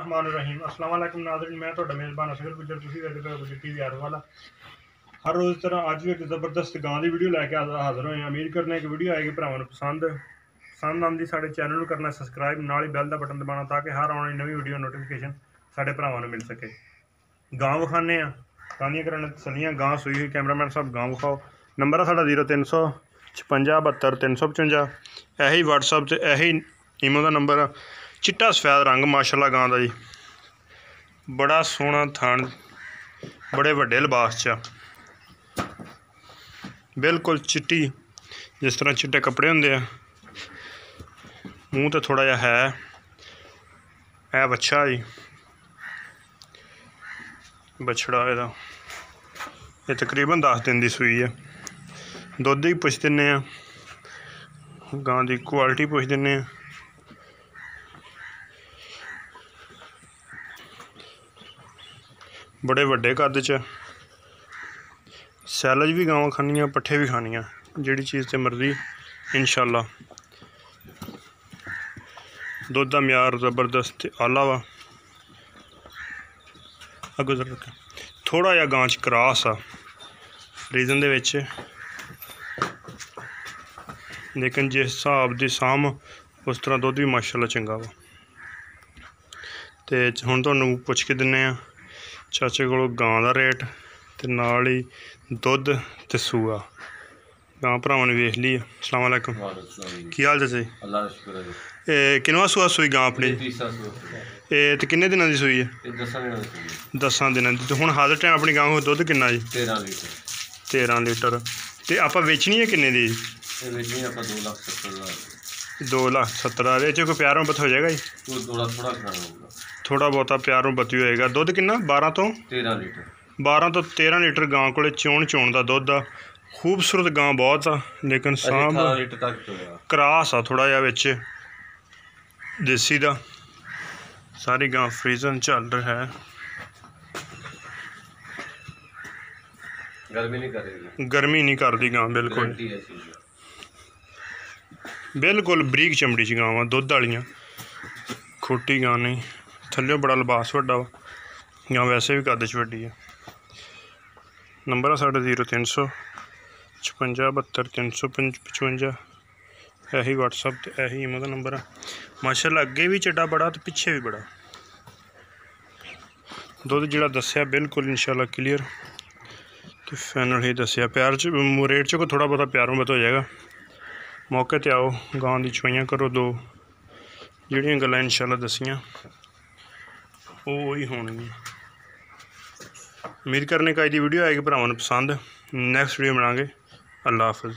बिस्मिल्लाहिर्रहमानिर्रहीम। अस्सलाम वालेकुम नाज़रीन, मैं ਤੁਹਾਡਾ मेज़बान असगर गुज्जर ਤੁਸੀਂ ਦੇਖਦੇ ਪਏ ਗੁੱਜਰ टीवी आरफ वाला। हर रोज़ की तरह ਅੱਜ ਵੀ ਇੱਕ ਜ਼ਬਰਦਸਤ ਗਾਂ ਦੀ ਵੀਡੀਓ ਲੈ ਕੇ ਹਾਜ਼ਰ ਹੋਏ ਹਾਂ। ਉਮੀਦ ਕਰਨੇ ਕਿ ਵੀਡੀਓ ਆਏਗੀ ਭਰਾਵਾਂ ਨੂੰ ਪਸੰਦ ਆਉਂਦੀ ਸਾਡੇ ਚੈਨਲ ਨੂੰ ਕਰਨਾ ਸਬਸਕਰਾਈਬ, ਨਾਲ ਹੀ ਬੈਲ ਦਾ ਬਟਨ ਦਬਾਉਣਾ ਤਾਂ ਕਿ ਹਰ ਆਉਣ ਵਾਲੀ ਨਵੀਂ ਵੀਡੀਓ ਨੋਟੀਫਿਕੇਸ਼ਨ ਸਾਡੇ ਭਰਾਵਾਂ ਨੂੰ ਮਿਲ ਸਕੇ। ਗਾਂ ਵਿਖਾਉਂਦੇ ਹਾਂ, ਗਾਂ ਦੀਆਂ ਕਰਨ ਤਸੱਲੀਆਂ। ਗਾਂ ਸੂਈ ਹੋਈ, ਕੈਮਰਾਮੈਨ ਸਾਹਿਬ ਗਾਂ ਵਿਖਾਓ। ਨੰਬਰ ਆ ਸਾਡਾ 0356 72 355। ਇਹੀ WhatsApp ਤੇ ਇਹੀ ਈਮੋ ਦਾ ਨੰਬਰ ਆ। चिट्टा सफेद रंग माशाल्लाह गां दा जी, बड़ा सोहना थण, बड़े वड्डे लिबास च, बिल्कुल चिट्टी जिस तरह चिट्टे कपड़े होंदे आ। मूँह तो थोड़ा जिहा है बच्छा जी, बछड़ा इहदा ये तकरीबन 10 दिन की सूई है। दुध भी पुछ दिन्ने आ, गां की क्वालिटी पुछ दिन्ने आ। बड़े वड्डे कद च, सैलज भी गावां खानियां, पट्ठे भी खानियां, जिहड़ी चीज़ ते मर्जी इंशाअल्लाह। दुध दा म्यार जबरदस्त आला वा। अगों थोड़ा जिहा गां च क्रॉस आ रीजन दे विच, लेकिन जिस हिसाब दी साम उस तरह दुध भी माशाअल्लाह चंगा वा। ते हुण तुहानूं पुछ के दिन्ने आ चाचे को गां का रेट ते नाल ही दुध ते सूआ। गां भरावां ने वेख ली। अस्सलाम वालेकुम, की हाल चाचा जी? अल्लाह दा शुक्र है जी। किनवा सूआ सूई गां अपनी? ते किन्ने दिनां दी सूई है? 10 दिनां दी। ते हुण हाज़र टाइम अपनी गां को दुध किन्ना जी? 13 लीटर। ते आपां वेचनी है किन्ने दी? 2,70,000। ये कोई प्यार मुहब्बत हो जाएगा जी? थोड़ा बहुता प्यार मुहब्बत भी होएगा। दुध किन्ना? 12 तो 13 लीटर गां कोले चोण दा दुध आ। खूबसूरत गां बहुत आ, लेकिन सांभ क्रास आ थोड़ा जिहा विच देसी दा। सारी गां फ्रीजन झल है, गर्मी नहीं करती गां, बिल्कुल बरीक चमड़ी च गां वा, दुध वालियां, खोटी गां नहीं। थल्लों बड़ा लिबास वड्डा वा, गां वैसे भी कद च वड्डी है। नंबर आ साढ़े 0356 72 355। यही WhatsApp ते यही ईमो दा नंबर आ। माशाअल्लाह अगे भी चिट्टा बड़ा ते पिछे भी बड़ा। दुध जिहड़ा दस्सिया बिल्कुल इंशाअल्लाह क्लीयर ते फाइनल ही दस्सिया। प्यार च रेट च कोई थोड़ा बहुता प्यार मुहब्बत हो जाएगा। मौके ते आओ, गां दी चवाइयां करो। दो जिहड़ियां गल्लां इंशाअल्लाह दस्सियां ही होणगियां। उम्मीद करने का अज दी वीडियो आएगी भरावां नूं पसंद। Next video बनांगे। अल्लाह हाफिज़।